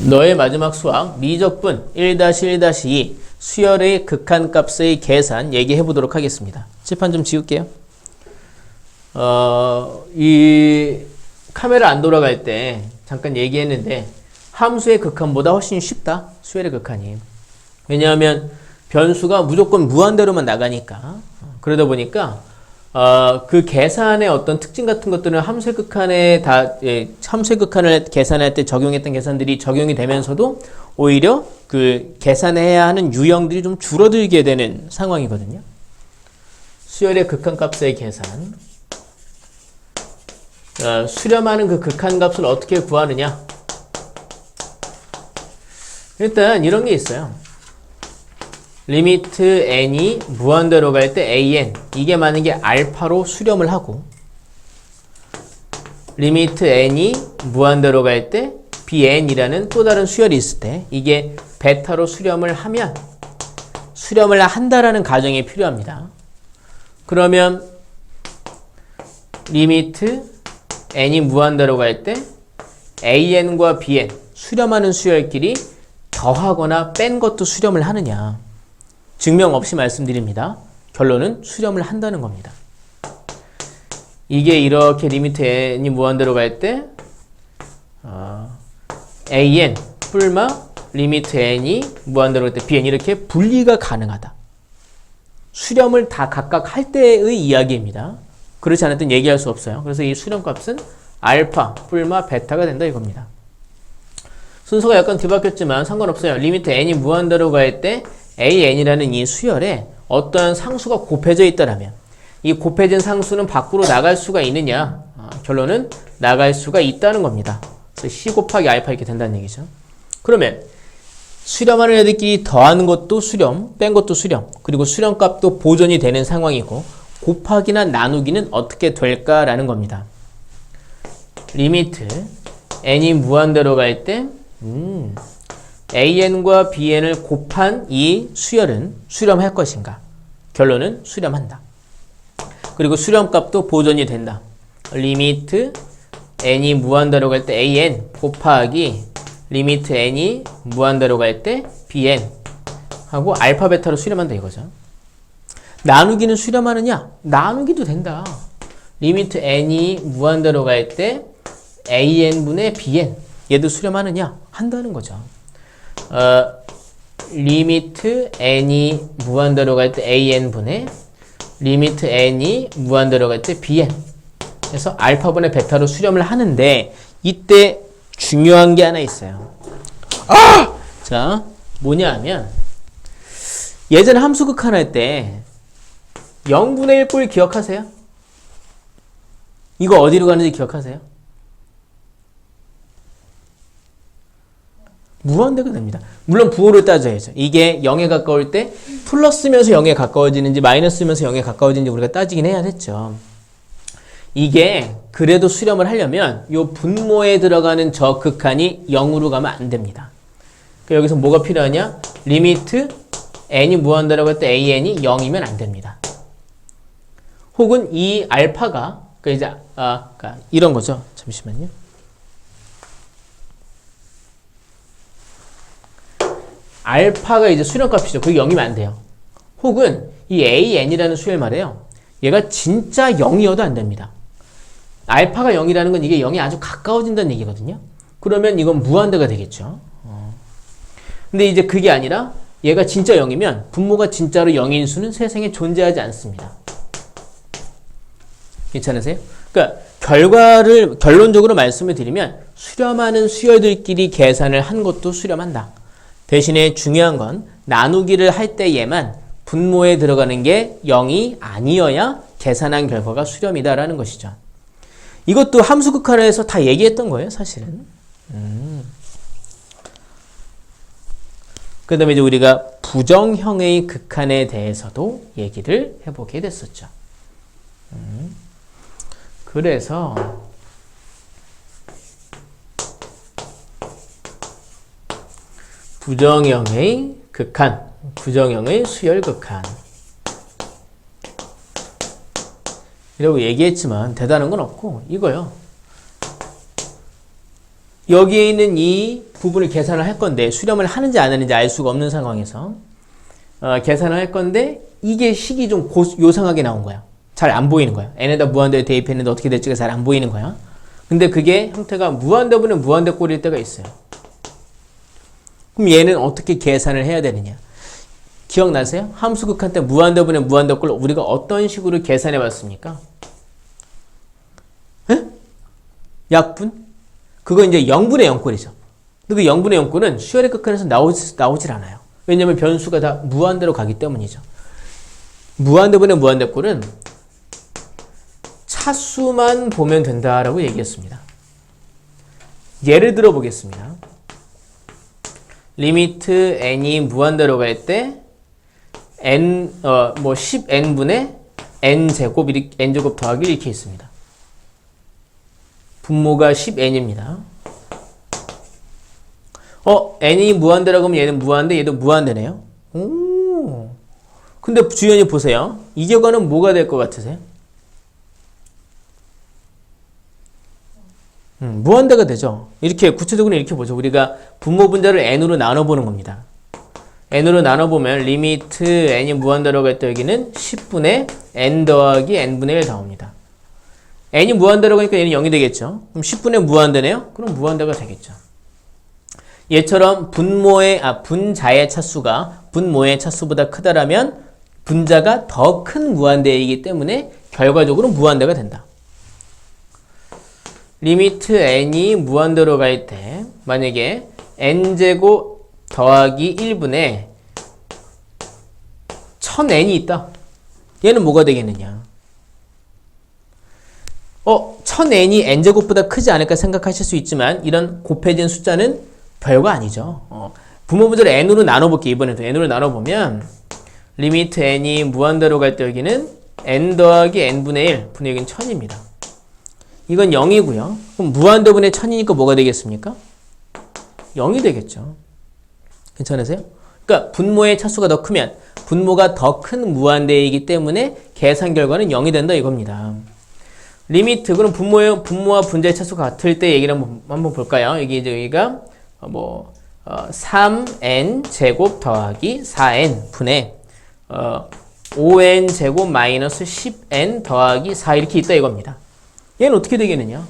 너의 마지막 수학 미적분 1-1-2 수열의 극한값의 계산 얘기해 보도록 하겠습니다. 칠판 좀 지울게요. 이 카메라 안 돌아갈 때 잠깐 얘기했는데 함수의 극한보다 훨씬 쉽다. 수열의 극한이. 왜냐하면 변수가 무조건 무한대로만 나가니까. 그러다 보니까 그 계산의 어떤 특징 같은 것들은 함수의 극한에 함수의 극한을 계산할 때 적용했던 계산들이 적용이 되면서도 오히려 그 계산해야 하는 유형들이 좀 줄어들게 되는 상황이거든요. 수열의 극한값의 계산. 수렴하는 그 극한값을 어떻게 구하느냐? 일단 이런 게 있어요. 리미트 n이 무한대로 갈 때 an 이게 많은 게 알파로 수렴을 하고 리미트 n이 무한대로 갈 때 bn이라는 또 다른 수열이 있을 때 이게 베타로 수렴을 하면 수렴을 한다라는 가정이 필요합니다. 그러면 리미트 n이 무한대로 갈 때 an과 bn 수렴하는 수열끼리 더하거나 뺀 것도 수렴을 하느냐. 증명 없이 말씀드립니다. 결론은 수렴을 한다는 겁니다. 이게 이렇게 리미트 n이 무한대로 갈 때 an 뿔마 리미트 n이 무한대로 갈 때 bn 이렇게 분리가 가능하다. 수렴을 다 각각 할 때의 이야기입니다. 그렇지 않았던 얘기할 수 없어요. 그래서 이 수렴값은 알파 뿔마 베타가 된다 이겁니다. 순서가 약간 뒤바뀌었지만 상관없어요. 리미트 n이 무한대로 갈 때 an이라는 이 수열에 어떠한 상수가 곱해져 있다라면 이 곱해진 상수는 밖으로 나갈 수가 있느냐? 결론은 나갈 수가 있다는 겁니다. 그래서 c 곱하기 알파 이렇게 된다는 얘기죠. 그러면 수렴하는 애들끼리 더하는 것도 수렴, 뺀 것도 수렴, 그리고 수렴값도 보존이 되는 상황이고 곱하기나 나누기는 어떻게 될까라는 겁니다. 리미트 n이 무한대로 갈 때 an과 bn을 곱한 이 수열은 수렴할 것인가? 결론은 수렴한다. 그리고 수렴값도 보존이 된다. 리미트 n이 무한대로 갈 때 an 곱하기 리미트 n이 무한대로 갈 때 bn 하고 알파 베타로 수렴한다 이거죠. 나누기는 수렴하느냐? 나누기도 된다. 리미트 n이 무한대로 갈 때 an분의 bn 얘도 수렴하느냐? 한다는 거죠. 리미트 n이 무한대로 갈 때 an분의 리미트 n이 무한대로 갈 때 bn 그래서 알파분의 베타로 수렴을 하는데 이때 중요한 게 하나 있어요. 자, 뭐냐 하면 예전에 함수 극한할 때 0분의 1꼴 기억하세요? 이거 어디로 가는지 기억하세요? 무한대가 됩니다. 물론 부호를 따져야죠. 이게 0에 가까울 때 플러스면서 0에 가까워지는지 마이너스면서 0에 가까워지는지 우리가 따지긴 해야 됐죠. 이게 그래도 수렴을 하려면 이 분모에 들어가는 저 극한이 0으로 가면 안 됩니다. 그러니까 여기서 뭐가 필요하냐? 리미트 n이 무한대로 갈 때 an이 0이면 안 됩니다. 혹은 이 알파가 그러니까 이제 이런 거죠. 잠시만요. 알파가 이제 수렴값이죠. 그게 0이면 안 돼요. 혹은 이 an이라는 수열 말이에요. 얘가 진짜 0이어도 안 됩니다. 알파가 0이라는 건 이게 0에 아주 가까워진다는 얘기거든요. 그러면 이건 무한대가 되겠죠. 근데 이제 그게 아니라 얘가 진짜 0이면 분모가 진짜로 0인 수는 세상에 존재하지 않습니다. 괜찮으세요? 그러니까 결론적으로 말씀을 드리면 수렴하는 수열들끼리 계산을 한 것도 수렴한다. 대신에 중요한 건 나누기를 할 때에만 분모에 들어가는 게 0이 아니어야 계산한 결과가 수렴이다라는 것이죠. 이것도 함수 극한에서 다 얘기했던 거예요, 사실은. 그 다음에 이제 우리가 부정형의 극한에 대해서도 얘기를 해보게 됐었죠. 그래서 부정형의 극한, 부정형의 수열 극한 이라고 얘기했지만 대단한 건 없고 이거요. 여기에 있는 이 부분을 계산을 할 건데 수렴을 하는지 안 하는지 알 수가 없는 상황에서 계산을 할 건데 이게 식이 좀 요상하게 나온 거야. 잘 안 보이는 거야. n에다 무한대를 대입했는데 어떻게 될지가 잘 안 보이는 거야. 근데 그게 형태가 무한대분의 무한대 꼴일 때가 있어요. 그럼 얘는 어떻게 계산을 해야 되느냐? 기억나세요? 함수 극한 때 무한대분의 무한대 꼴 우리가 어떤 식으로 계산해 봤습니까? 에? 약분? 그거 이제 0분의 0꼴이죠. 근데 그 0분의 0꼴은 슈어의 극한에서 나오질 않아요. 왜냐면 변수가 다 무한대로 가기 때문이죠. 무한대분의 무한대 꼴은 차수만 보면 된다라고 얘기했습니다. 예를 들어 보겠습니다. 리미트 n이 무한대로 갈 때 n 10n분의 n제곱 더하기 이렇게 있습니다. 분모가 10n입니다. n이 무한대라고 하면 얘는 무한대, 얘도 무한대네요. 오. 근데 주연이 보세요. 이 결과는 뭐가 될 것 같으세요? 무한대가 되죠. 이렇게 구체적으로 이렇게 보죠. 우리가 분모 분자를 n으로 나눠보는 겁니다. n으로 나눠보면 리미트 n이 무한대로 갈 때 여기는 10분의 n 더하기 n분의 1 나옵니다. n이 무한대로 가니까 얘는 0이 되겠죠. 그럼 10분의 무한대네요. 그럼 무한대가 되겠죠. 얘처럼 분자의 차수가 분모의 차수보다 크다라면 분자가 더 큰 무한대이기 때문에 결과적으로 무한대가 된다. 리미트 n이 무한대로 갈 때 만약에 n제곱 더하기 1분의 1000n이 있다. 얘는 뭐가 되겠느냐? 1000n이 n제곱보다 크지 않을까 생각하실 수 있지만 이런 곱해진 숫자는 별거 아니죠. 분모 분자를 n으로 나눠볼게요. 이번에도 n으로 나눠보면 리미트 n이 무한대로 갈 때 여기는 n 더하기 n분의 1 분의 여기는 1000입니다. 이건 0이고요. 그럼 무한대분의 1000이니까 뭐가 되겠습니까? 0이 되겠죠. 괜찮으세요? 그러니까 분모의 차수가 더 크면 분모가 더 큰 무한대이기 때문에 계산 결과는 0이 된다 이겁니다. 리미트, 그럼 분모와 분자의 차수가 같을 때 얘기를 한번 볼까요? 여기가 3n 제곱 더하기 4n 분의 5n 제곱 마이너스 10n 더하기 4 이렇게 있다 이겁니다. 얘는 어떻게 되겠느냐?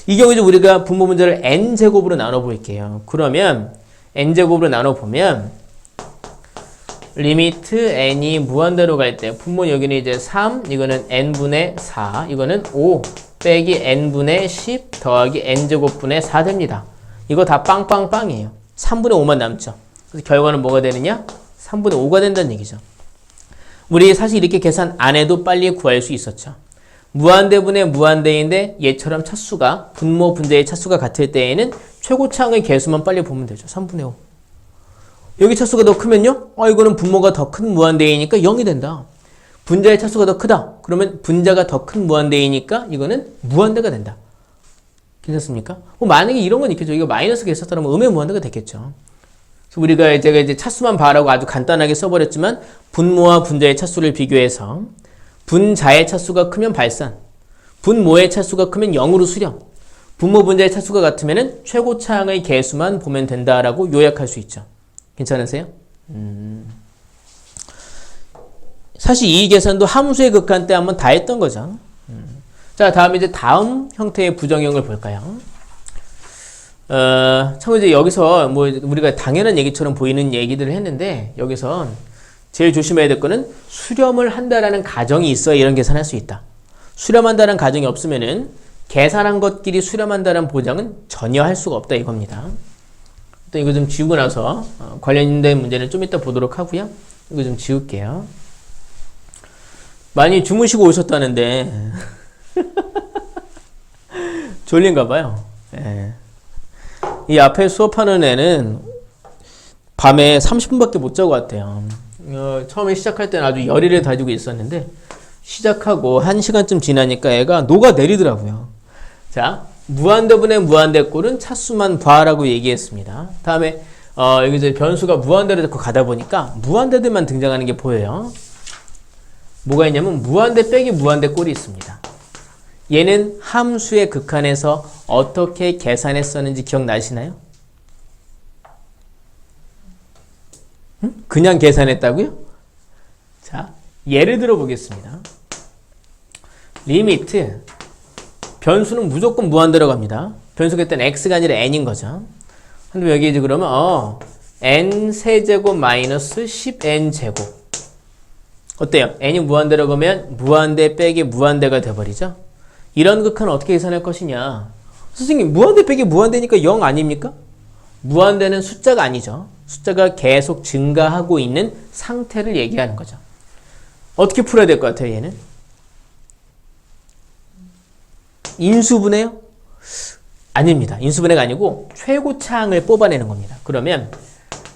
이 경우에 우리가 분모 분자를 n제곱으로 나눠볼게요. 그러면 n제곱으로 나눠보면 리미트 n이 무한대로 갈 때 분모는 여기는 이제 3, 이거는 n분의 4, 이거는 5 빼기 n분의 10 더하기 n제곱분의 4 됩니다. 이거 다 빵빵빵이에요. 3분의 5만 남죠. 그래서 결과는 뭐가 되느냐? 3분의 5가 된다는 얘기죠. 우리 사실 이렇게 계산 안 해도 빨리 구할 수 있었죠. 무한대분의 무한대인데 얘처럼 차수가 분모 분자의 차수가 같을 때에는 최고차항의 개수만 빨리 보면 되죠. 3분의 5. 여기 차수가 더 크면요? 이거는 분모가 더 큰 무한대이니까 0이 된다. 분자의 차수가 더 크다. 그러면 분자가 더 큰 무한대이니까 이거는 무한대가 된다. 괜찮습니까? 만약에 이런 건 있겠죠. 이거 마이너스가 있었다면 음의 무한대가 됐겠죠. 그래서 우리가 제가 이제 차수만 봐라고 아주 간단하게 써버렸지만 분모와 분자의 차수를 비교해서 분자의 차수가 크면 발산, 분모의 차수가 크면 0으로 수렴, 분모 분자의 차수가 같으면 최고차항의 개수만 보면 된다라고 요약할 수 있죠. 괜찮으세요? 사실 이 계산도 함수의 극한 때 한번 다 했던 거죠. 자, 다음에 이제 다음 형태의 부정형을 볼까요? 참 이제 여기서 우리가 당연한 얘기처럼 보이는 얘기들을 했는데 여기서 제일 조심해야 될 거는 수렴을 한다라는 가정이 있어야 이런 계산할 수 있다. 수렴한다는 가정이 없으면은 계산한 것끼리 수렴한다는 보장은 전혀 할 수가 없다 이겁니다. 일단 이거 좀 지우고 나서 관련된 문제는 좀 이따 보도록 하고요. 이거 좀 지울게요. 많이 주무시고 오셨다는데 졸린가 봐요. 예. 이 앞에 수업하는 애는 밤에 30분밖에 못 자고 왔대요. 처음에 시작할 때는 아주 열의를 다지고 있었는데 시작하고 1시간쯤 지나니까 애가 녹아내리더라고요. 자, 무한대분의 무한대꼴은 차수만 봐라고 얘기했습니다. 다음에 여기 이제 변수가 무한대로 자꾸 가다 보니까 무한대들만 등장하는 게 보여요. 뭐가 있냐면 무한대 빼기 무한대꼴이 있습니다. 얘는 함수의 극한에서 어떻게 계산했었는지 기억나시나요? 그냥 계산했다고요? 자, 예를 들어 보겠습니다. 리미트 변수는 무조건 무한대로 갑니다. 변수가 일단 x가 아니라 n인 거죠. 근데 여기 이제 그러면 n 세제곱 마이너스 10n 제곱 어때요? n이 무한대로 가면 무한대 빼기 무한대가 돼버리죠. 이런 극한은 어떻게 계산할 것이냐? 선생님 무한대 빼기 무한대니까 0 아닙니까? 무한대는 숫자가 아니죠. 숫자가 계속 증가하고 있는 상태를 얘기하는 거죠. 어떻게 풀어야 될 것 같아요, 얘는? 인수분해요? 아닙니다. 인수분해가 아니고 최고차항을 뽑아내는 겁니다. 그러면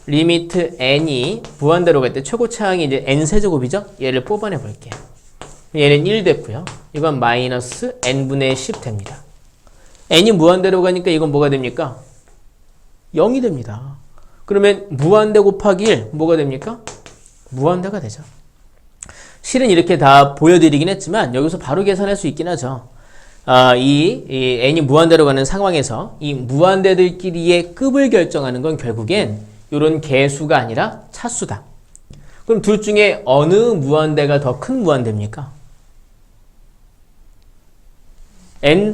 리미트 n이 무한대로 갈 때 최고차항이 이제 n세제곱이죠? 얘를 뽑아내 볼게요. 얘는 1 됐고요. 이건 마이너스 n분의 10 됩니다. n이 무한대로 가니까 이건 뭐가 됩니까? 0이 됩니다. 그러면 무한대 곱하기 1 뭐가 됩니까? 무한대가 되죠. 실은 이렇게 다 보여드리긴 했지만 여기서 바로 계산할 수 있긴 하죠. 이 n이 무한대로 가는 상황에서 이 무한대들끼리의 급을 결정하는 건 결국엔 이런 개수가 아니라 차수다. 그럼 둘 중에 어느 무한대가 더 큰 무한대입니까?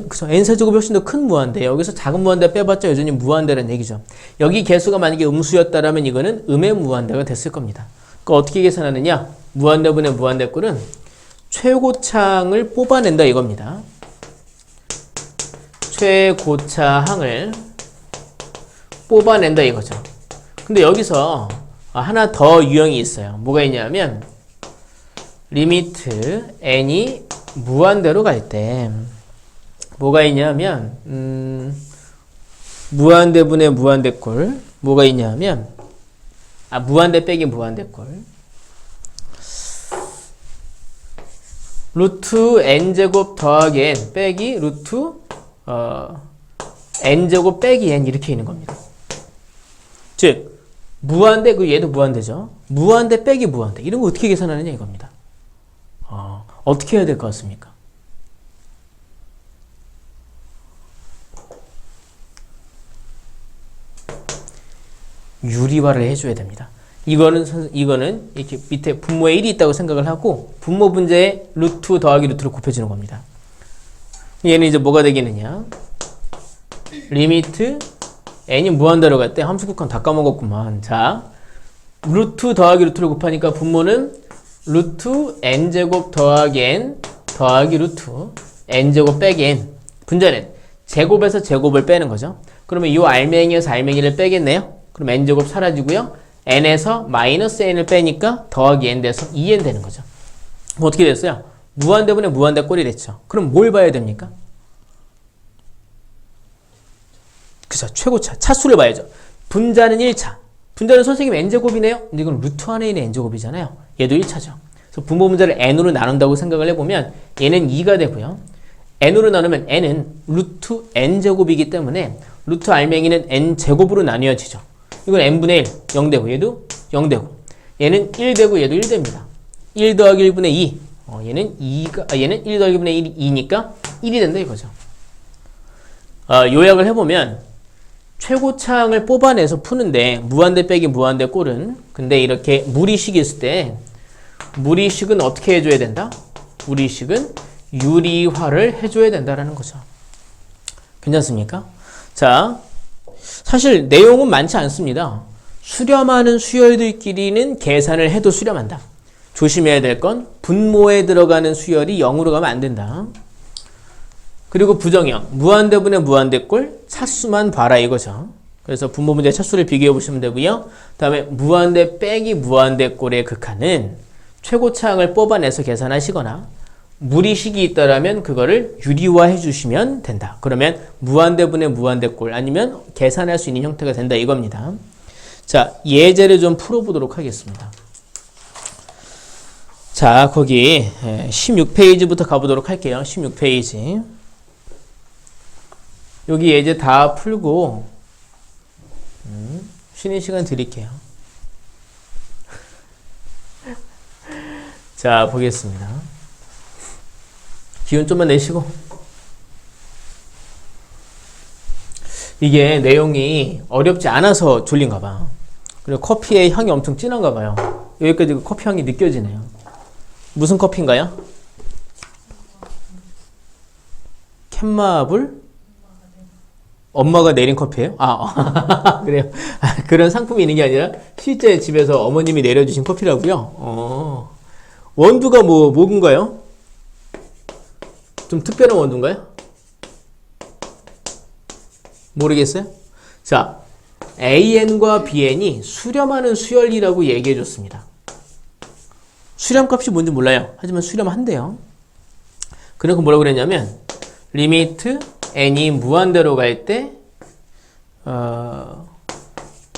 그쵸? n세제곱이 훨씬 더 큰 무한대예요. 여기서 작은 무한대 빼봤자 여전히 무한대라는 얘기죠. 여기 개수가 만약에 음수였다면 이거는 음의 무한대가 됐을 겁니다. 그러니까 어떻게 계산하느냐? 무한대분의 무한대꼴은 최고차항을 뽑아낸다 이겁니다. 최고차항을 뽑아낸다 이거죠. 근데 여기서 하나 더 유형이 있어요. 뭐가 있냐면 리미트 n이 무한대로 갈 때 뭐가 있냐면 무한대분의 무한대꼴 뭐가 있냐면 무한대 빼기 무한대꼴 루트 n제곱 더하기 n 빼기 루트 n제곱 빼기 n 이렇게 있는 겁니다. 즉 무한대 얘도 무한대죠. 무한대 빼기 무한대 이런 거 어떻게 계산하느냐 이겁니다. 어떻게 해야 될 것 같습니까? 유리화를 해줘야 됩니다. 이거는 이렇게 밑에 분모에 1이 있다고 생각을 하고 분모 분자에 루트 더하기 루트를 곱해주는 겁니다. 얘는 이제 뭐가 되겠느냐? 리미트 n이 무한대로 갈 때 함수 극한 다 까먹었구만. 자, 루트 더하기 루트를 곱하니까 분모는 루트 n제곱 더하기 n 더하기 루트 n제곱 빼기 n. 분자는 제곱에서 제곱을 빼는 거죠. 그러면 이 알맹이에서 알맹이를 빼겠네요. 그럼 n제곱 사라지고요. n에서 마이너스 n을 빼니까 더하기 n 돼서 2n 되는 거죠. 어떻게 됐어요? 무한대분의 무한대꼴이 됐죠. 그럼 뭘 봐야 됩니까? 그죠. 최고차. 차수를 봐야죠. 분자는 1차. 분자는 선생님 n제곱이네요. 근데 이건 루트 안에 있는 n제곱이잖아요. 얘도 1차죠. 그래서 분모 분자를 n으로 나눈다고 생각을 해보면 얘는 2가 되고요. n으로 나누면 n은 루트 n제곱이기 때문에 루트 알맹이는 n제곱으로 나뉘어지죠. 이건 n분의 1, 0되고 얘도 0되고 얘는 1되고 얘도 1됩니다. 1 더하기 1분의 2 얘는 1 더하기 1분의 2니까 1이 된다 이거죠. 요약을 해보면 최고차항을 뽑아내서 푸는데 무한대 빼기 무한대 꼴은 근데 이렇게 무리식이 있을 때 무리식은 어떻게 해줘야 된다? 무리식은 유리화를 해줘야 된다라는 거죠. 괜찮습니까? 자, 사실 내용은 많지 않습니다. 수렴하는 수열들끼리는 계산을 해도 수렴한다. 조심해야 될 건 분모에 들어가는 수열이 0으로 가면 안 된다. 그리고 부정형, 무한대분의 무한대꼴 차수만 봐라 이거죠. 그래서 분모 문제 차수를 비교해 보시면 되고요. 다음에 무한대 빼기 무한대꼴의 극한은 최고차항을 뽑아내서 계산하시거나 무리식이 있다라면 그거를 유리화해 주시면 된다. 그러면 무한대분의 무한대꼴 아니면 계산할 수 있는 형태가 된다 이겁니다. 자, 예제를 좀 풀어보도록 하겠습니다. 자, 거기 16페이지부터 가보도록 할게요. 16페이지. 여기 예제 다 풀고 쉬는 시간 드릴게요. 자, 보겠습니다. 기운 좀만 내시고 이게 내용이 어렵지 않아서 졸린가 봐. 그리고 커피의 향이 엄청 진한가 봐요. 여기까지 커피 향이 느껴지네요. 무슨 커피인가요? 캔마블? 엄마가 내린 커피예요? 그래요. 그런 상품이 있는 게 아니라 실제 집에서 어머님이 내려주신 커피라고요? 원두가 뭔가요? 좀 특별한 원두인가요? 모르겠어요? 자, AN과 BN이 수렴하는 수열이라고 얘기해 줬습니다. 수렴값이 뭔지 몰라요. 하지만 수렴한대요. 그러니까 뭐라고 그랬냐면 리미트 n이 무한대로 갈 때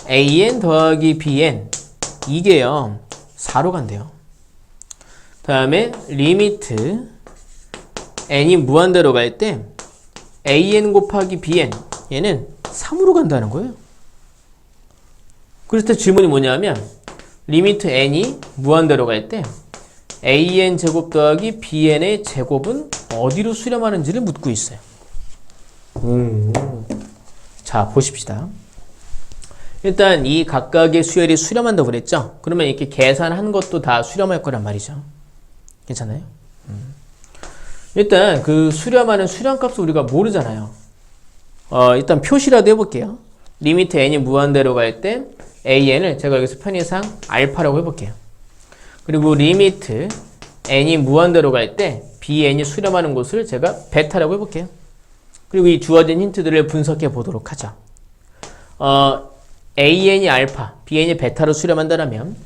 an 더하기 bn 이게요 4로 간대요. 다음에 리미트 n이 무한대로 갈 때 an 곱하기 bn 얘는 3으로 간다는 거예요. 그래서 질문이 뭐냐면 리미트 n이 무한대로 갈 때 an 제곱 더하기 bn의 제곱은 어디로 수렴하는지를 묻고 있어요. 자, 보십시다. 일단 이 각각의 수열이 수렴한다고 그랬죠? 그러면 이렇게 계산한 것도 다 수렴할 거란 말이죠. 괜찮아요? 일단 그 수렴하는 수렴값을 우리가 모르잖아요. 일단 표시라도 해볼게요. 리미트 n이 무한대로 갈 때 an을 제가 여기서 편의상 알파라고 해볼게요. 그리고 리미트 n이 무한대로 갈 때 bn이 수렴하는 곳을 제가 베타라고 해볼게요. 그리고 이 주어진 힌트들을 분석해 보도록 하죠. an이 알파, bn이 베타로 수렴한다면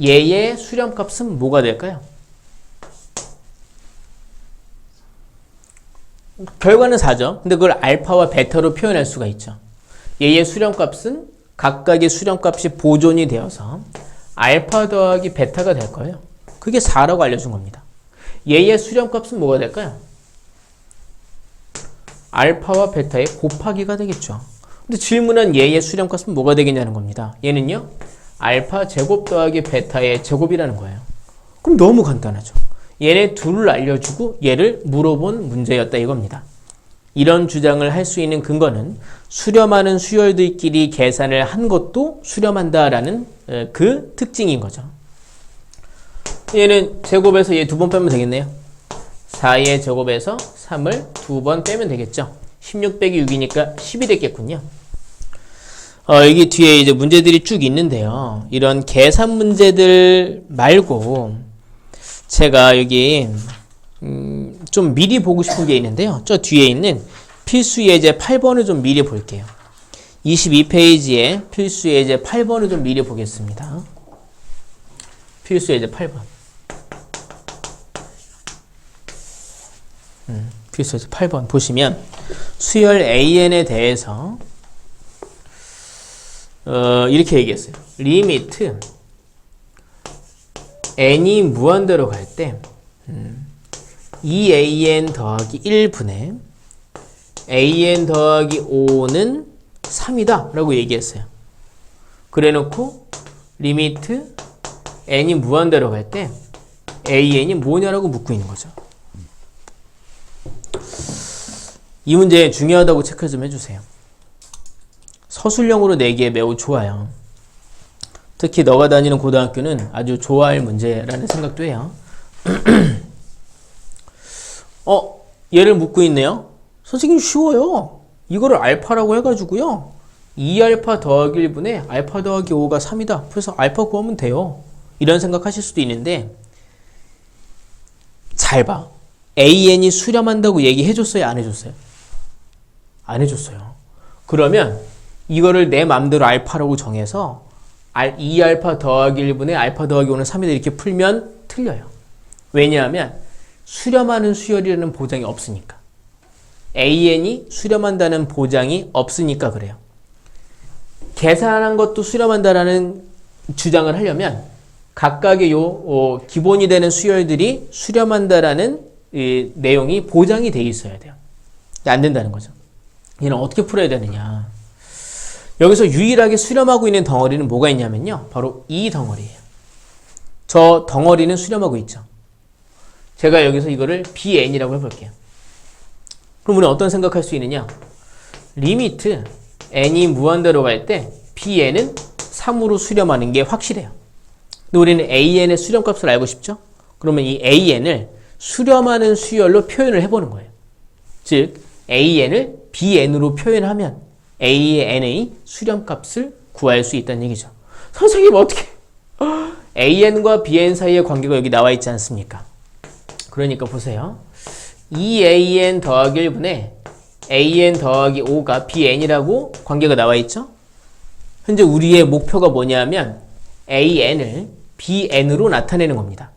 얘의 수렴값은 뭐가 될까요? 결과는 4죠. 근데 그걸 알파와 베타로 표현할 수가 있죠. 얘의 수렴값은 각각의 수렴값이 보존이 되어서 알파 더하기 베타가 될 거예요. 그게 4라고 알려준 겁니다. 얘의 수렴값은 뭐가 될까요? 알파와 베타의 곱하기가 되겠죠. 근데 질문한 얘의 수렴값은 뭐가 되겠냐는 겁니다. 얘는요, 알파 제곱 더하기 베타의 제곱이라는 거예요. 그럼 너무 간단하죠. 얘네 둘을 알려주고 얘를 물어본 문제였다 이겁니다. 이런 주장을 할 수 있는 근거는 수렴하는 수열들끼리 계산을 한 것도 수렴한다라는 그 특징인 거죠. 얘는 제곱에서 얘 두 번 빼면 되겠네요. 4의 제곱에서 3을 두 번 빼면 되겠죠. 16 빼기 6이니까 10이 됐겠군요. 여기 뒤에 이제 문제들이 쭉 있는데요. 이런 계산 문제들 말고 제가 여기 좀 미리 보고 싶은 게 있는데요. 저 뒤에 있는 필수 예제 8번을 좀 미리 볼게요. 22페이지에 필수 예제 8번을 좀 미리 보겠습니다. 필수 예제 8번. 필수 예제 8번 보시면 수열 AN에 대해서 이렇게 얘기했어요. 리미트 n이 무한대로 갈 때 2an 더하기 1분의 an 더하기 5는 3이다 라고 얘기했어요. 그래 놓고 리미트 n이 무한대로 갈 때 an이 뭐냐라고 묻고 있는 거죠. 이 문제 중요하다고 체크 좀 해주세요. 서술형으로 내기에 매우 좋아요. 특히 너가 다니는 고등학교는 아주 좋아할 문제라는 생각도 해요. 얘를 묻고 있네요. 선생님 쉬워요. 이거를 알파라고 해가지고요. 2알파 더하기 1분의 알파 더하기 5가 3이다. 그래서 알파 구하면 돼요. 이런 생각하실 수도 있는데 잘 봐. AN이 수렴한다고 얘기해줬어요? 안 해줬어요? 안 해줬어요. 그러면 이거를 내 맘대로 알파라고 정해서 2알파 더하기 1분의 알파 더하기 5는 3이다 이렇게 풀면 틀려요. 왜냐하면 수렴하는 수열이라는 보장이 없으니까. AN이 수렴한다는 보장이 없으니까 그래요. 계산한 것도 수렴한다라는 주장을 하려면 각각의 기본이 되는 수열들이 수렴한다라는 내용이 보장이 돼 있어야 돼요. 안 된다는 거죠. 얘는 어떻게 풀어야 되느냐. 여기서 유일하게 수렴하고 있는 덩어리는 뭐가 있냐면요. 바로 이 덩어리예요. 저 덩어리는 수렴하고 있죠. 제가 여기서 이거를 BN이라고 해볼게요. 그럼 우리는 어떤 생각할 수 있느냐. 리미트 n이 무한대로 갈 때 bn은 3으로 수렴하는 게 확실해요. 근데 우리는 an의 수렴값을 알고 싶죠? 그러면 이 an을 수렴하는 수열로 표현을 해보는 거예요. 즉 an을 bn으로 표현하면 a의 n의 수렴값을 구할 수 있다는 얘기죠. 선생님 어떻게 an과 bn 사이의 관계가 여기 나와 있지 않습니까? 그러니까 보세요. 2an 더하기 1분의 an 더하기 5가 bn이라고 관계가 나와 있죠? 현재 우리의 목표가 뭐냐면 an을 bn으로 나타내는 겁니다.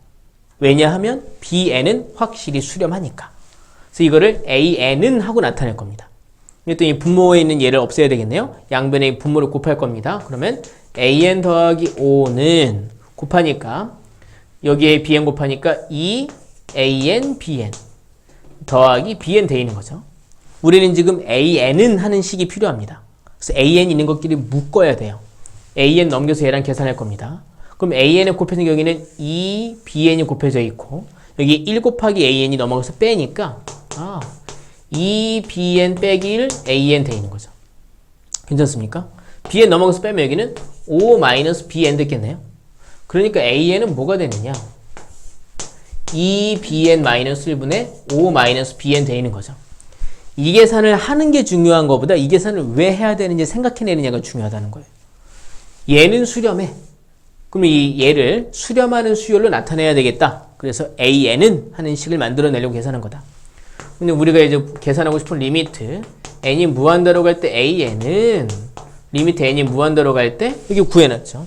왜냐하면 bn은 확실히 수렴하니까. 그래서 이거를 an은 하고 나타낼 겁니다. 또 이 분모에 있는 얘를 없애야 되겠네요. 양변의 분모를 곱할 겁니다. 그러면 an 더하기 5는 곱하니까 여기에 bn 곱하니까 2an bn 더하기 bn 돼 있는 거죠. 우리는 지금 an은 하는 식이 필요합니다. 그래서 an 있는 것끼리 묶어야 돼요. an 넘겨서 얘랑 계산할 겁니다. 그럼 an에 곱해진 여기는 2bn이 곱해져 있고 여기 1 곱하기 an이 넘어가서 빼니까 2bn 빼기 1 an 돼 있는 거죠. 괜찮습니까? bn 넘어가서 빼면 여기는 5-bn 됐겠네요. 그러니까 an은 뭐가 되느냐? 2bn-1분의 5-bn 돼 있는 거죠. 이 계산을 하는 게 중요한 것보다 이 계산을 왜 해야 되는지 생각해내느냐가 중요하다는 거예요. 얘는 수렴해. 그럼 이 얘를 수렴하는 수열로 나타내야 되겠다. 그래서 an은 하는 식을 만들어내려고 계산한 거다. 근데 우리가 이제 계산하고 싶은 리미트 n이 무한대로 갈 때 an은 리미트 n이 무한대로 갈 때 여기 구해놨죠.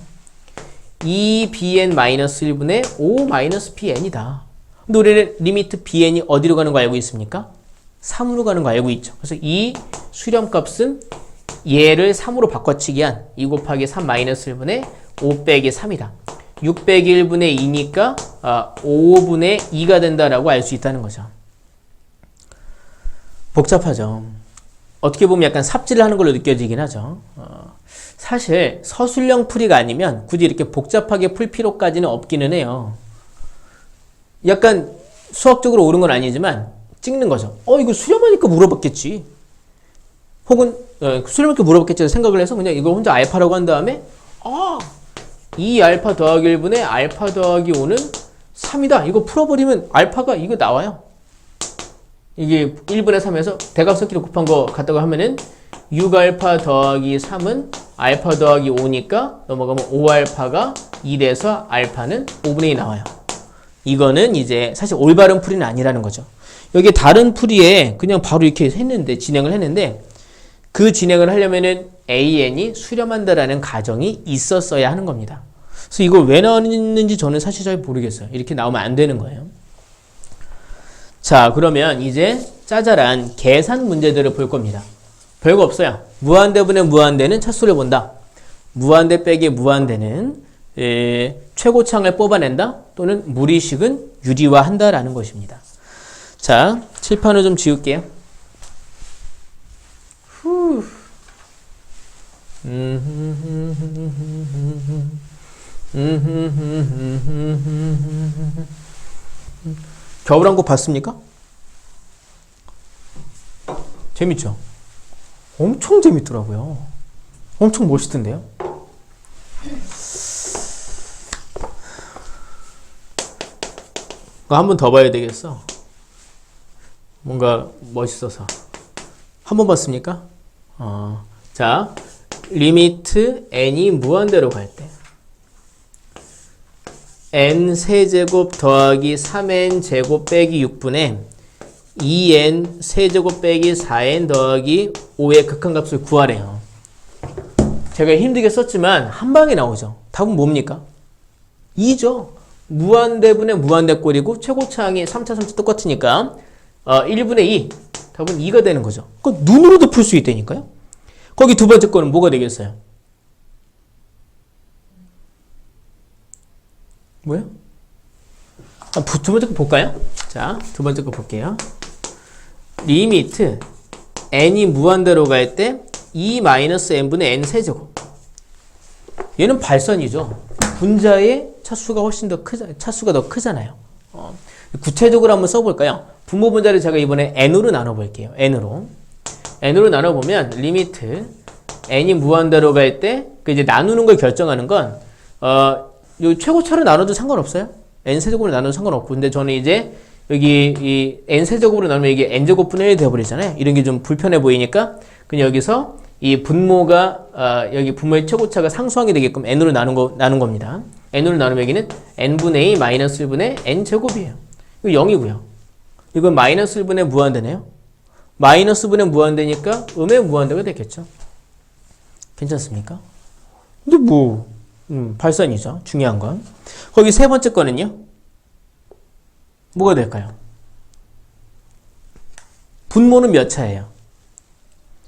2bn-1분의 5-bn이다. 근데 우리는 리미트 bn이 어디로 가는 거 알고 있습니까? 3으로 가는 거 알고 있죠. 그래서 이 수렴값은 얘를 3으로 바꿔치기 한 2 곱하기 3-1분의 5 빼기 3이다. 6 빼기 1분의 2니까 5분의 2가 된다라고 알 수 있다는 거죠. 복잡하죠. 어떻게 보면 약간 삽질을 하는 걸로 느껴지긴 하죠. 사실 서술형 풀이가 아니면 굳이 이렇게 복잡하게 풀 필요까지는 없기는 해요. 약간 수학적으로 옳은 건 아니지만 찍는 거죠. 이거 수렴하니까 물어봤겠지. 혹은 수렴하니까 물어봤겠지 생각을 해서 그냥 이걸 혼자 알파라고 한 다음에 2알파 더하기 1분의 알파 더하기 5는 3이다. 이거 풀어버리면 알파가 이거 나와요. 이게 1분의 3에서 대각선끼리 곱한 거 같다고 하면은 6알파 더하기 3은 알파 더하기 5니까 넘어가면 5알파가 1에서 알파는 5분의 2 나와요. 이거는 이제 사실 올바른 풀이는 아니라는 거죠. 여기 다른 풀이에 그냥 바로 이렇게 진행을 했는데 그 진행을 하려면은 an이 수렴한다라는 가정이 있었어야 하는 겁니다. 그래서 이걸 왜 나왔는지 저는 사실 잘 모르겠어요. 이렇게 나오면 안 되는 거예요. 자, 그러면 이제 짜잘한 계산 문제들을 볼 겁니다. 별거 없어요. 무한대분의 무한대는 차수를 본다. 무한대 빼기 무한대는 최고창을 뽑아낸다. 또는 무리식은 유리화한다라는 것입니다. 자, 칠판을 좀 지울게요. 겨울왕국 봤습니까? 재밌죠? 엄청 재밌더라고요. 엄청 멋있던데요? 한 번 더 봐야 되겠어. 뭔가 멋있어서. 한 번 봤습니까? 자, 리미트 n이 무한대로 갈 때 n 세제곱 더하기 3n 제곱 빼기 6분의 2n 세제곱 빼기 4n 더하기 5의 극한값을 구하래요. 제가 힘들게 썼지만 한 방에 나오죠. 답은 뭡니까? 2죠. 무한대분의 무한대꼴이고 최고차항이 3차, 3차 똑같으니까 1분의 2. 답은 2가 되는 거죠. 그거 눈으로도 풀 수 있다니까요. 거기 두 번째 거는 뭐가 되겠어요? 뭐요? 두 번째 거 볼까요? 자, 두 번째 거 볼게요. 리미트 n이 무한대로 갈 때 2-n분의 n 세제곱. 얘는 발선이죠. 분자의 차수가 훨씬 더 차수가 더 크잖아요. 구체적으로 한번 써볼까요? 분모 분자를 제가 이번에 n으로 나눠볼게요. n으로 나눠보면 리미트 n이 무한대로 갈 때 그 이제 나누는 걸 결정하는 건 요 최고차로 나눠도 상관없어요. n 세제곱으로 나눠도 상관없고 근데 저는 이제 여기 이 n 세제곱으로 나누면 이게 n 제곱분의 1이 되어버리잖아요. 이런 게 좀 불편해 보이니까 그냥 여기서 이 분모가 여기 분모의 최고차가 상수항이 되게끔 n으로 나눈 겁니다. n으로 나누면 여기는 n분의 a 마이너스 1분의 n 제곱이에요. 이거 0이고요. 이건 마이너스 1분의 무한대네요. 마이너스 분의 무한대니까 음의 무한대가 되겠죠. 괜찮습니까? 근데 발산이죠. 중요한 건. 거기 세 번째 거는요. 뭐가 될까요? 분모는 몇 차예요?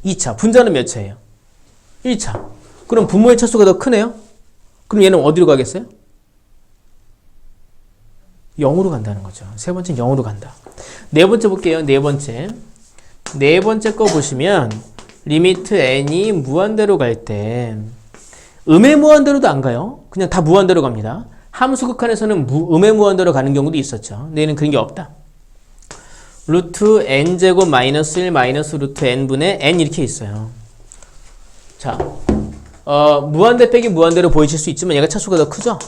2차. 분자는 몇 차예요? 1차. 그럼 분모의 차수가 더 크네요? 그럼 얘는 어디로 가겠어요? 0으로 간다는 거죠. 세 번째는 0으로 간다. 네 번째 볼게요. 네 번째 거 보시면 리미트 n이 무한대로 갈 때 음의 무한대로도 안 가요. 그냥 다 무한대로 갑니다. 함수 극한에서는 음의 무한대로 가는 경우도 있었죠. 근데 얘는 그런 게 없다. 루트 n제곱 마이너스 1 마이너스 루트 n분의 n 이렇게 있어요. 자, 무한대 빼기 무한대로 보이실 수 있지만 얘가 차수가 더 크죠?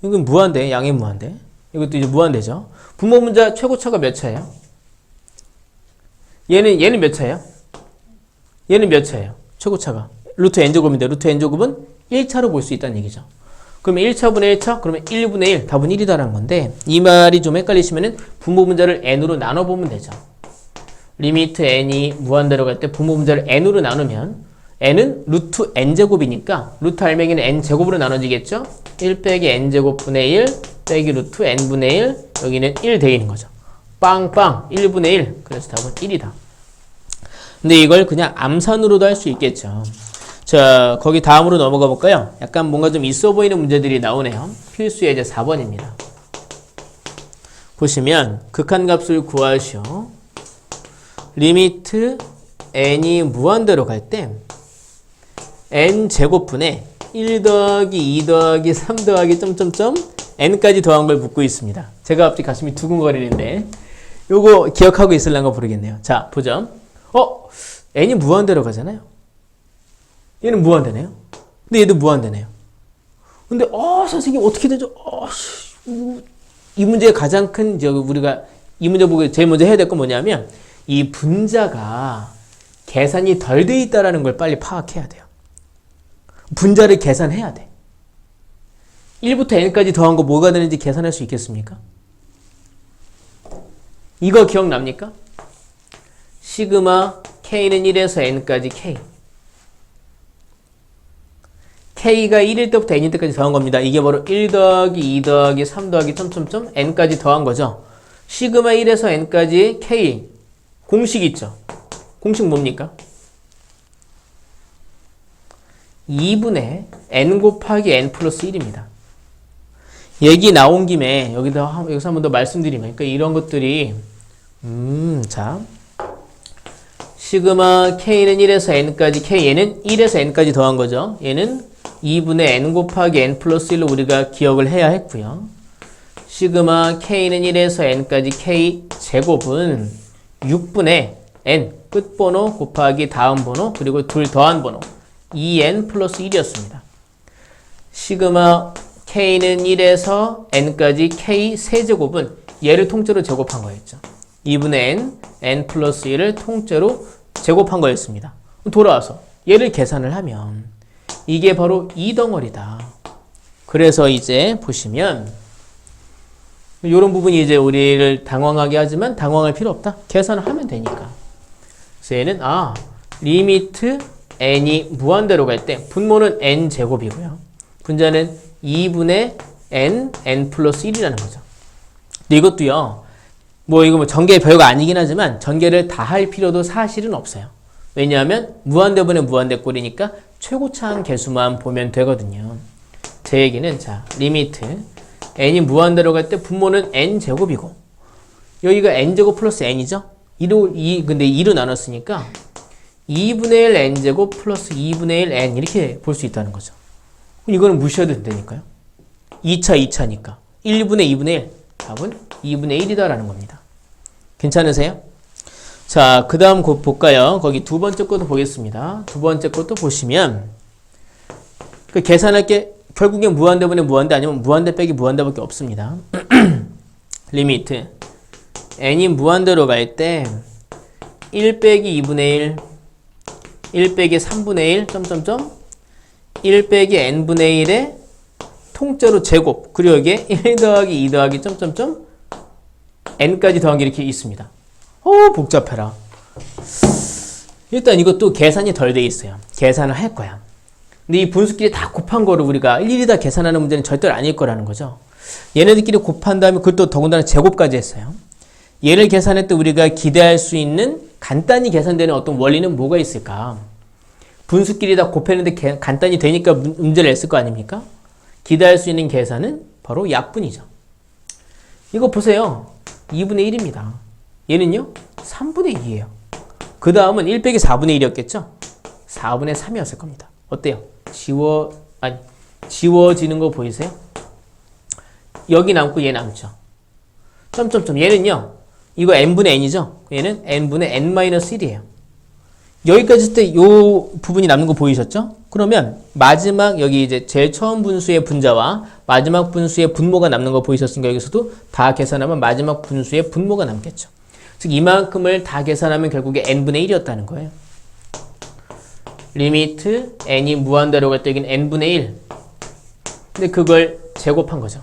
이건 무한대, 양의 무한대. 이것도 이제 무한대죠. 분모 분자 최고차가 몇 차예요? 얘는 몇 차예요? 얘는 몇 차예요? 최고차가. 루트 n제곱인데 루트 n제곱은 1차로 볼 수 있다는 얘기죠. 그러면 1차분의 1차? 그러면 1분의 1. 답은 1이다라는 건데 이 말이 좀 헷갈리시면은 분모 분자를 n으로 나눠보면 되죠. 리미트 n이 무한대로 갈 때 분모 분자를 n으로 나누면 n은 루트 n제곱이니까 루트 알맹이는 n제곱으로 나눠지겠죠? 1 빼기 n제곱분의 1 빼기 루트 n분의 1 여기는 1 돼 있는 거죠. 빵빵 1분의 1. 그래서 답은 1이다. 근데 이걸 그냥 암산으로도 할 수 있겠죠. 자, 거기 다음으로 넘어가 볼까요? 약간 뭔가 좀 있어 보이는 문제들이 나오네요. 필수 예제 4번입니다. 보시면 극한값을 구하시오. 리미트 n이 무한대로 갈 때 n 제곱분의 1 더하기 2 더하기 3 더하기 점점점 n까지 더한 걸 묻고 있습니다. 제가 갑자기 가슴이 두근거리는데 요거 기억하고 있을란가 모르겠네요. 자, 보죠. n이 무한대로 가잖아요. 얘는 무한대네요. 근데 얘도 무한대네요. 근데 선생님 어떻게 되죠? 이 문제의 가장 큰 우리가 이 문제 보고 제일 먼저 해야 될 건 뭐냐면 이 분자가 계산이 덜 돼 있다라는 걸 빨리 파악해야 돼요. 분자를 계산해야 돼. 1부터 n까지 더한 거 뭐가 되는지 계산할 수 있겠습니까? 이거 기억납니까? 시그마 k는 1에서 n까지 k. k가 1일 때부터 n일 때까지 더한 겁니다. 이게 바로 1 더하기 2 더하기 3 더하기 점점점 n까지 더한 거죠. 시그마 1에서 n까지 k 공식 있죠. 공식 뭡니까? 2분의 n 곱하기 n 플러스 1입니다. 얘기 나온 김에 여기서 한 번 더 말씀드리면 그러니까 이런 것들이 자 시그마 k는 1에서 n까지 k 얘는 1에서 n까지 더한 거죠. 얘는 2분의 n 곱하기 n 플러스 1로 우리가 기억을 해야 했고요. 시그마 k는 1에서 n까지 k 제곱은 6분의 n 끝번호 곱하기 다음 번호 그리고 둘 더한 번호 2n 플러스 1이었습니다. 시그마 k는 1에서 n까지 k 세제곱은 얘를 통째로 제곱한 거였죠. 2분의 n 플러스 1을 통째로 제곱한 거였습니다. 돌아와서 얘를 계산을 하면 이게 바로 이 덩어리다. 그래서 이제 보시면 이런 부분이 이제 우리를 당황하게 하지만 당황할 필요 없다. 계산을 하면 되니까. 그래서 얘는 리미트 n이 무한대로 갈 때 분모는 n 제곱이고요. 분자는 2분의 n 플러스 1이라는 거죠. 근데 이것도요. 이거 전개 별거 아니긴 하지만 전개를 다 할 필요도 사실은 없어요. 왜냐하면 무한대분의 무한대 꼴이니까 최고차항 개수만 보면 되거든요. 제 얘기는 리미트 n이 무한대로 갈 때 분모는 n 제곱이고 여기가 n 제곱 플러스 n이죠. 근데 2로 나눴으니까 2분의 1 n 제곱 플러스 2분의 1 n 이렇게 볼 수 있다는 거죠. 이거는 무시해도 된다니까요. 2차니까 1분의 2분의 1 답은 2분의 1이다라는 겁니다. 괜찮으세요? 자, 그 다음 볼까요? 거기 두 번째 것도 보겠습니다. 두 번째 것도 보시면 그 계산할 게 결국엔 무한대분의 무한대 아니면 무한대 빼기 무한대밖에 없습니다. 리미트 n이 무한대로 갈 때 1 빼기 2분의 1, 1 빼기 3분의 1, 점점점 1 빼기 n분의 1의 통째로 제곱, 그리고 여기에 1 더하기 2 더하기 점점점 n까지 더한 게 이렇게 있습니다. 복잡해라. 일단 이것도 계산이 덜 돼 있어요. 계산을 할 거야. 근데 이 분수끼리 다 곱한 거를 우리가 일일이 다 계산하는 문제는 절대로 아닐 거라는 거죠. 얘네들끼리 곱한 다음에 그것도 더군다나 제곱까지 했어요. 얘를 계산할 때 우리가 기대할 수 있는 간단히 계산되는 어떤 원리는 뭐가 있을까? 분수끼리 다 곱했는데 간단히 되니까 문제를 냈을 거 아닙니까? 기대할 수 있는 계산은 바로 약분이죠. 이거 보세요. 2분의 1입니다. 얘는요? 3분의 2예요. 그 다음은 1 빼기 4분의 1이었겠죠? 4분의 3이었을 겁니다. 어때요? 지워지는 거 보이세요? 여기 남고 얘 남죠. 점점점 얘는요. 이거 n분의 n이죠? 얘는 n분의 n-1이에요. 여기까지 했을 때 이 부분이 남는 거 보이셨죠? 그러면 마지막 여기 이제 제일 처음 분수의 분자와 마지막 분수의 분모가 남는 거 보이셨으니까 여기서도 다 계산하면 마지막 분수의 분모가 남겠죠. 즉 이만큼을 다 계산하면 결국에 n분의 1이었다는 거예요. 리미트 n이 무한대로 갈 때 여기는 n분의 1. 근데 그걸 제곱한 거죠.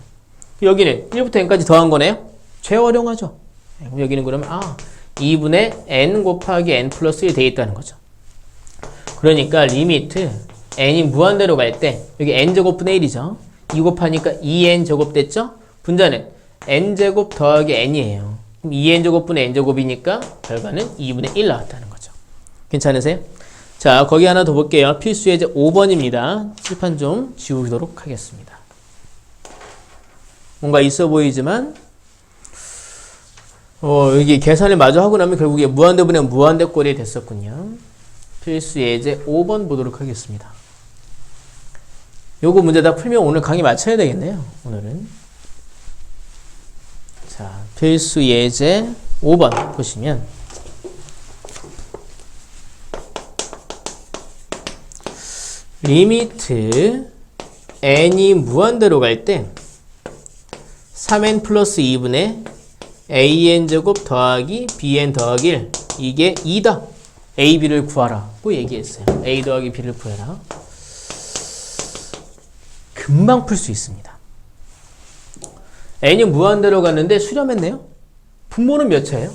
여기는 1부터 n까지 더한 거네요. 재활용하죠. 여기는 그러면 2분의 n 곱하기 n 플러스 1 돼 있다는 거죠. 그러니까 리미트 n이 무한대로 갈 때 여기 n제곱분의 1이죠. 2 곱하니까 2n제곱 됐죠? 분자는 n제곱 더하기 n이에요. 그럼 2n제곱분의 n제곱이니까 결과는 2분의 1 나왔다는 거죠. 괜찮으세요? 자, 거기 하나 더 볼게요. 필수 예제 5번입니다. 칠판 좀 지우도록 하겠습니다. 뭔가 있어 보이지만 여기 계산을 마저 하고 나면 결국에 무한대분의 무한대 꼴이 됐었군요. 필수 예제 5번 보도록 하겠습니다. 요거 문제 다 풀면 오늘 강의 마쳐야 되겠네요. 오늘은. 자, 필수 예제 5번 보시면 리미트 n이 무한대로 갈 때 3n 플러스 2분의 an제곱 더하기 bn 더하기 1 이게 2다. a, b를 구하라고 얘기했어요. a 더하기 b를 구해라. 금방 풀 수 있습니다. n이 무한대로 갔는데 수렴했네요. 분모는 몇 차예요?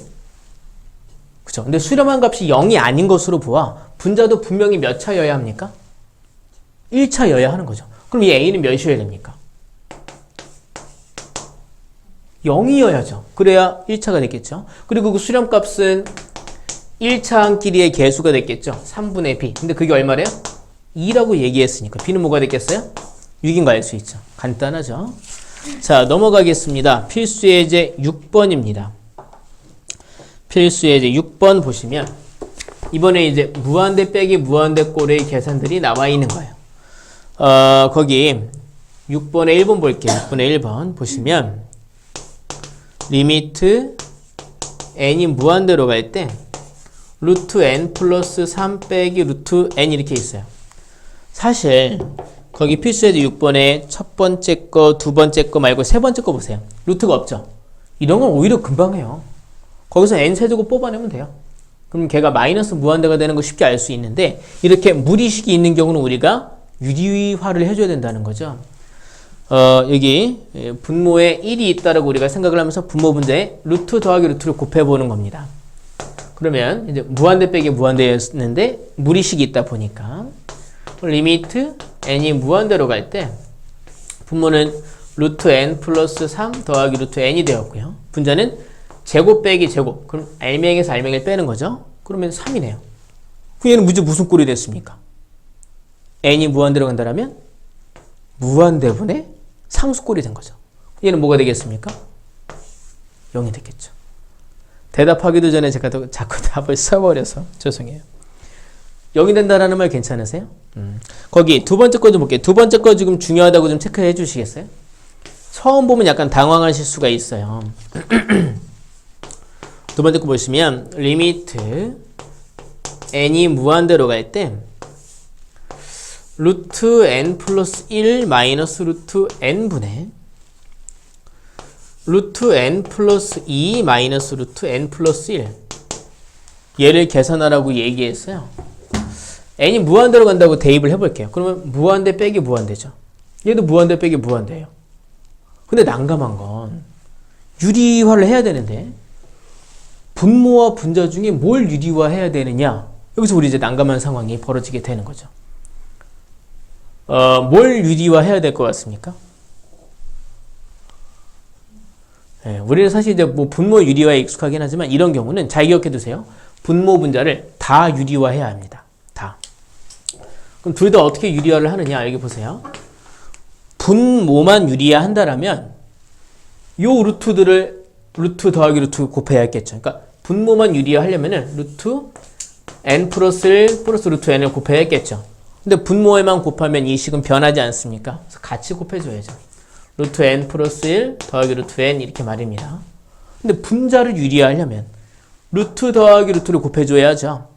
그죠? 근데 수렴한 값이 0이 아닌 것으로 보아 분자도 분명히 몇 차여야 합니까? 1차여야 하는 거죠. 그럼 이 a는 몇이어야 됩니까? 0이어야죠. 그래야 1차가 됐겠죠. 그리고 그 수렴값은 1차항끼리의 개수가 됐겠죠. 3분의 b. 근데 그게 얼마래요? 2라고 얘기했으니까 b는 뭐가 됐겠어요? 6인 거 알 수 있죠. 간단하죠. 자, 넘어가겠습니다. 필수 예제 6번입니다. 필수 예제 6번 보시면 이번에 이제 무한대 빼기 무한대 꼴의 계산들이 나와 있는 거예요. 거기 6번에 1번 볼게요. 6번에 1번 보시면 리미트 n이 무한대로 갈 때 루트 n 플러스 3 빼기 루트 n 이렇게 있어요. 사실 거기 필수예제 6번에 첫 번째 거, 두 번째 거 말고 세 번째 거 보세요. 루트가 없죠. 이런 건 오히려 금방 해요. 거기서 n 세제곱 뽑아내면 돼요. 그럼 걔가 마이너스 무한대가 되는 거 쉽게 알 수 있는데 이렇게 무리식이 있는 경우는 우리가 유리화를 해줘야 된다는 거죠. 여기 분모에 1이 있다라고 우리가 생각을 하면서 분모 분자에 루트 더하기 루트를 곱해보는 겁니다. 그러면 이제 무한대 빼기 무한대였는데 무리식이 있다 보니까 리미트 n이 무한대로 갈 때 분모는 루트 n 플러스 3 더하기 루트 n이 되었고요. 분자는 제곱 빼기 제곱. 그럼 알맹이에서 알맹이를 빼는 거죠. 그러면 3이네요. 그럼 얘는 무슨 꼴이 됐습니까? n이 무한대로 간다면 무한대분의 상수꼴이 된 거죠. 얘는 뭐가 되겠습니까? 0이 되겠죠. 대답하기도 전에 제가 자꾸 답을 써버려서 죄송해요. 0이 된다라는 말 괜찮으세요? 거기 두 번째 거 좀 볼게요. 두 번째 거 지금 중요하다고 좀 체크해 주시겠어요? 처음 보면 약간 당황하실 수가 있어요. 두 번째 거 보시면 리미트 n이 무한대로 갈 때 루트 n 플러스 1 마이너스 루트 n분의 루트 n 플러스 2 마이너스 루트 n 플러스 1 얘를 계산하라고 얘기했어요. n이 무한대로 간다고 대입을 해볼게요. 그러면 무한대 빼기 무한대죠. 얘도 무한대 빼기 무한대예요. 근데 난감한 건 유리화를 해야 되는데 분모와 분자 중에 뭘 유리화해야 되느냐, 여기서 우리 이제 난감한 상황이 벌어지게 되는 거죠. 뭘 유리화해야 될 것 같습니까? 네, 우리는 사실 이제 뭐 분모 유리화에 익숙하긴 하지만 이런 경우는 잘 기억해 두세요. 분모 분자를 다 유리화해야 합니다. 다. 그럼 둘 다 어떻게 유리화를 하느냐, 여기 보세요. 분모만 유리화한다라면 요 루트들을 루트 더하기 루트 곱해야 했겠죠. 그러니까 분모만 유리화하려면은 루트 n 플러스 1 플러스 루트 n을 곱해야 했겠죠. 근데 분모에만 곱하면 이 식은 변하지 않습니까? 그래서 같이 곱해줘야죠. 루트 n 플러스 1 더하기 루트 n 이렇게 말입니다. 근데 분자를 유리화하려면 루트 더하기 루트를 곱해줘야죠.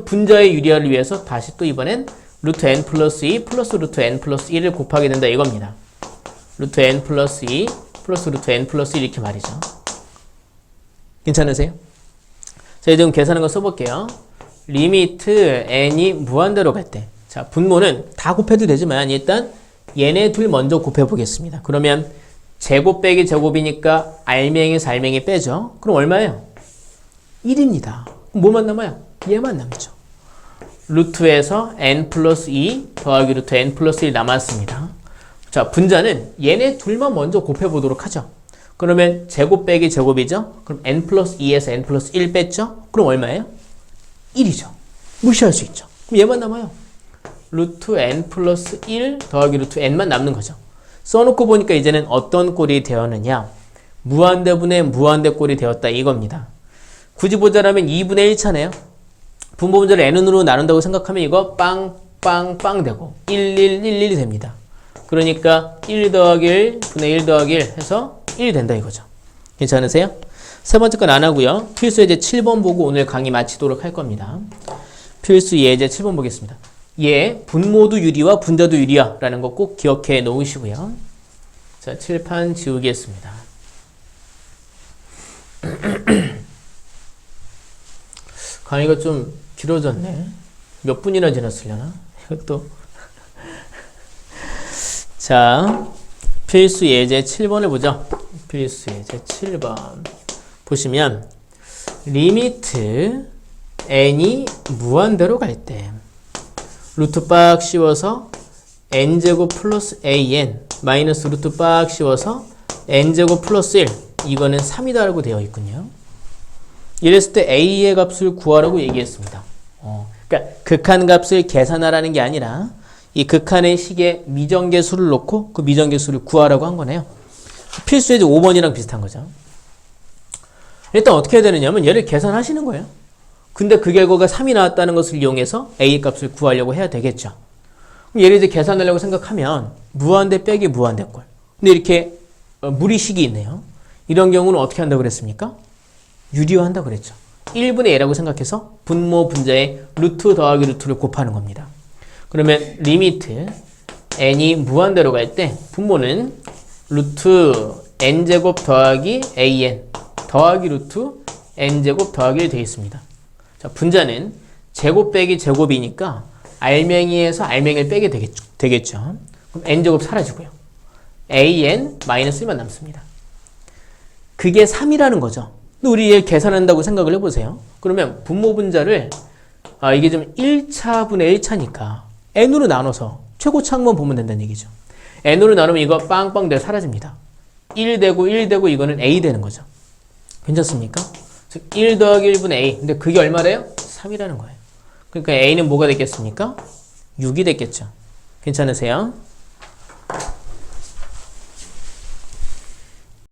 분자의 유리화를 위해서 다시 또 이번엔 루트 n 플러스 2 플러스 루트 n 플러스 1을 곱하게 된다 이겁니다. 루트 n 플러스 2 플러스 루트 n 플러스 1 이렇게 말이죠. 괜찮으세요? 자, 이제 좀 계산한 거 써볼게요. 리미트 n이 무한대로 갈 때, 자, 분모는 다 곱해도 되지만 일단 얘네 둘 먼저 곱해 보겠습니다. 그러면 제곱 빼기 제곱이니까 알맹이에서 알맹이 빼죠. 그럼 얼마예요? 1입니다. 뭐만 남아요? 얘만 남죠. 루트에서 n 플러스 2 더하기 루트 n 플러스 1 남았습니다. 자, 분자는 얘네 둘만 먼저 곱해 보도록 하죠. 그러면 제곱 빼기 제곱이죠. 그럼 n 플러스 2에서 n 플러스 1 뺐죠. 그럼 얼마예요? 1이죠. 무시할 수 있죠. 그럼 얘만 남아요. 루트 n 플러스 1 더하기 루트 n만 남는 거죠. 써놓고 보니까 이제는 어떤 꼴이 되었느냐, 무한대분의 무한대 꼴이 되었다 이겁니다. 굳이 보자라면 2분의 1 차네요. 분모 분자를 n으로 나눈다고 생각하면 이거 빵빵빵 되고 1, 1, 1, 1이 됩니다. 그러니까 1 더하기 1 분의 1 더하기 1 해서 1이 된다 이거죠. 괜찮으세요? 세 번째 건 안 하고요. 필수 예제 7번 보고 오늘 강의 마치도록 할 겁니다. 필수 예제 7번 보겠습니다. 예, 분모도 유리화, 분자도 유리화라는 거 꼭 기억해 놓으시고요. 자, 칠판 지우겠습니다. 강의가 좀 길어졌네. 몇 분이나 지났으려나? 이것도. 자, 필수 예제 7번을 보죠. 필수 예제 7번. 보시면, 리미트 n이 무한대로 갈 때, 루트 빡 씌워서 n제곱 플러스 an 마이너스 루트 빡 씌워서 n제곱 플러스 1, 이거는 3이다라고 되어 있군요. 이랬을 때 a의 값을 구하라고 얘기했습니다. 그러니까 극한 값을 계산하라는 게 아니라 이 극한의 식에 미정계수를 놓고 그 미정계수를 구하라고 한 거네요. 필수 예제 5번이랑 비슷한 거죠. 일단 어떻게 해야 되느냐면 얘를 계산하시는 거예요. 근데 그 결과가 3이 나왔다는 것을 이용해서 a의 값을 구하려고 해야 되겠죠. 그럼 얘를 이제 계산하려고 생각하면 무한대 빼기 무한대 꼴. 근데 이렇게 무리식이 있네요. 이런 경우는 어떻게 한다고 그랬습니까? 유리화한다고 그랬죠. 1분의 1이라고 생각해서 분모 분자의 루트 더하기 루트를 곱하는 겁니다. 그러면 리미트 n이 무한대로 갈 때 분모는 루트 n제곱 더하기 an 더하기 루트 n제곱 더하기 1 되어 있습니다. 자, 분자는 제곱 빼기 제곱이니까 알맹이에서 알맹이를 빼게 되겠죠. 그럼 n제곱 사라지고요. an 마이너스 1만 남습니다. 그게 3이라는 거죠. 근데 우리 얘 계산한다고 생각을 해보세요. 그러면 분모 분자를 이게 좀 1차분의 1차니까 n으로 나눠서 최고차항만 보면 된다는 얘기죠. n으로 나누면 이거 빵빵 돼 사라집니다. 1 되고 1 되고 이거는 a 되는 거죠. 괜찮습니까? 즉 1 더하기 1분의 a. 근데 그게 얼마래요? 3이라는 거예요. 그러니까 a는 뭐가 됐겠습니까? 6이 됐겠죠. 괜찮으세요?